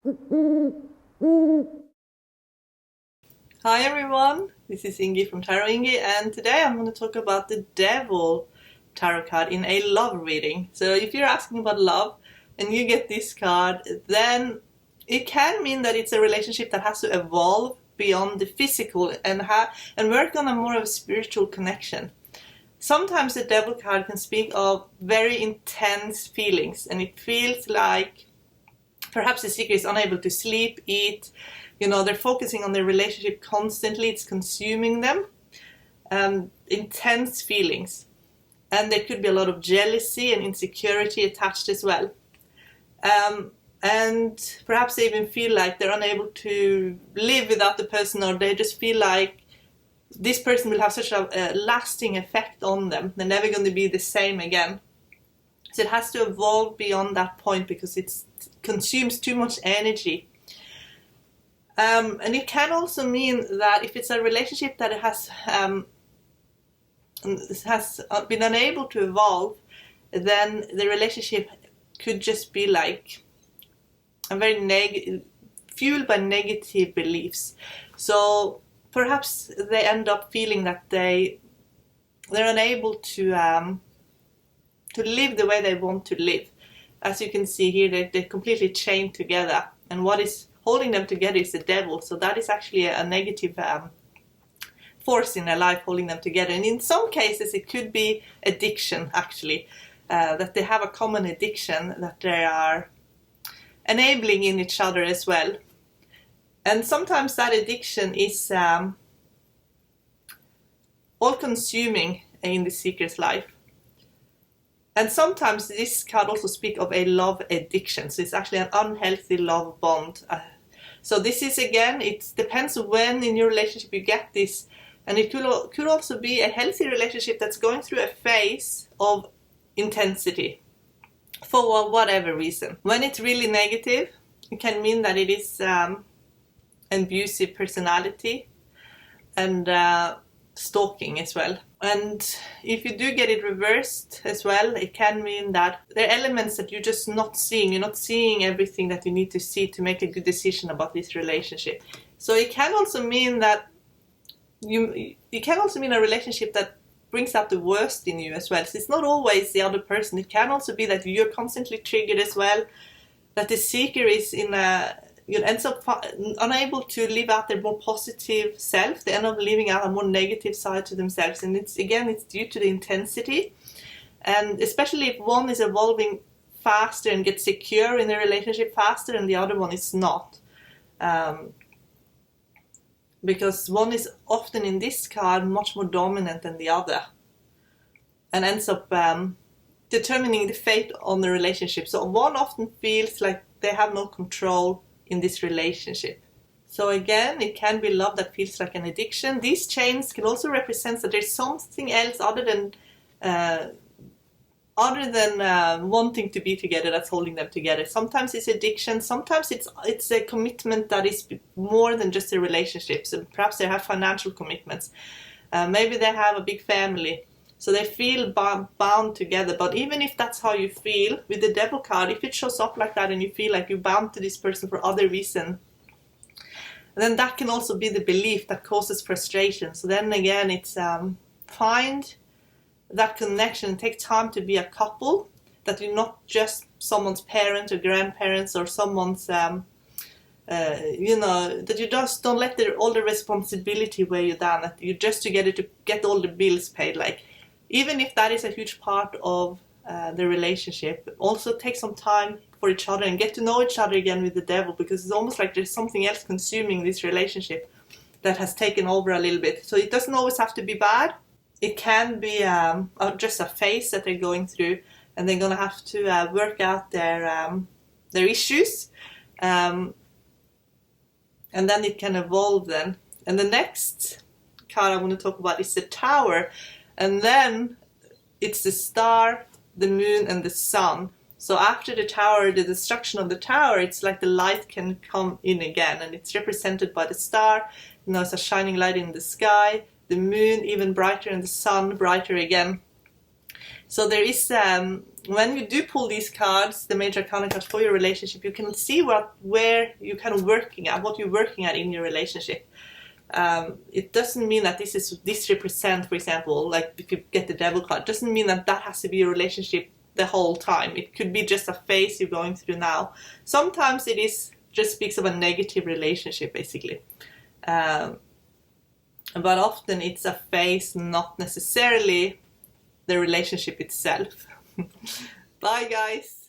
Hi everyone, this is Ingi from Tarot Ingi, and today I'm going to talk about the Devil tarot card in a love reading. So if you're asking about love and you get this card, then it can mean that it's a relationship that has to evolve beyond the physical and work on a more of a spiritual connection. Sometimes the Devil card can speak of very intense feelings, and it feels like perhaps the seeker is unable to sleep, eat. They're focusing on their relationship constantly. It's consuming them. Intense feelings. And there could be a lot of jealousy and insecurity attached as well. And perhaps they even feel like they're unable to live without the person, or they just feel like this person will have such a lasting effect on them. They're never going to be the same again. So it has to evolve beyond that point because it consumes too much energy. And it can also mean that if it's a relationship that has been unable to evolve, then the relationship could just be like a very fueled by negative beliefs. So perhaps they end up feeling that they're unable to live the way they want to live. As you can see here, they're completely chained together, and what is holding them together is the devil. So that is actually a negative force in their life holding them together. And in some cases it could be addiction, actually, that they have a common addiction that they are enabling in each other as well. And sometimes that addiction is all-consuming in the seeker's life. And sometimes this card also speaks of a love addiction. So it's actually an unhealthy love bond. So this is, again, it depends when in your relationship you get this. And it could also be a healthy relationship that's going through a phase of intensity for whatever reason. When it's really negative, it can mean that it is an abusive personality and stalking as well. And if you do get it reversed as well, it can mean that there are elements that you're just not seeing. You're not seeing everything that you need to see to make a good decision about this relationship. So it can also mean that it can also mean a relationship that brings out the worst in you as well. So it's not always the other person. It can also be that you're constantly triggered as well, that the seeker is ends up unable to live out their more positive self. They end up living out a more negative side to themselves, and it's due to the intensity. And especially if one is evolving faster and gets secure in the relationship faster and the other one is not, because one is often in this card much more dominant than the other and ends up determining the fate on the relationship. So one often feels like they have no control in this relationship. So again, it can be love that feels like an addiction. These chains can also represent that there's something else other than wanting to be together that's holding them together. Sometimes it's addiction. Sometimes it's a commitment that is more than just a relationship. So perhaps they have financial commitments. Maybe they have a big family. So they feel bound together. But even if that's how you feel, with the Devil card, if it shows up like that and you feel like you're bound to this person for other reason, then that can also be the belief that causes frustration. So then again, it's find that connection. Take time to be a couple, that you're not just someone's parent or grandparents or someone's, that you just don't let all the responsibility weigh you down, that you're just together to get all the bills paid. Like, even if that is a huge part of the relationship, also take some time for each other and get to know each other again with the Devil, because it's almost like there's something else consuming this relationship that has taken over a little bit. So it doesn't always have to be bad. It can be just a phase that they're going through, and they're going to have to work out their issues, and then it can evolve then. And the next card I want to talk about is the Tower. And then it's the star, the moon, and the sun. So after the Tower, the destruction of the Tower, it's like the light can come in again. And it's represented by the star. It's a shining light in the sky. The moon even brighter, and the sun brighter again. So there is when you do pull these cards, the Major Arcana cards for your relationship, you can see where you're kind of working at, what you're working at in your relationship. It doesn't mean that this represent, for example, like if you get the Devil card, doesn't mean that has to be a relationship the whole time. It could be just a phase you're going through now. Sometimes it is just speaks of a negative relationship, basically. But often it's a phase, not necessarily the relationship itself. Bye, guys.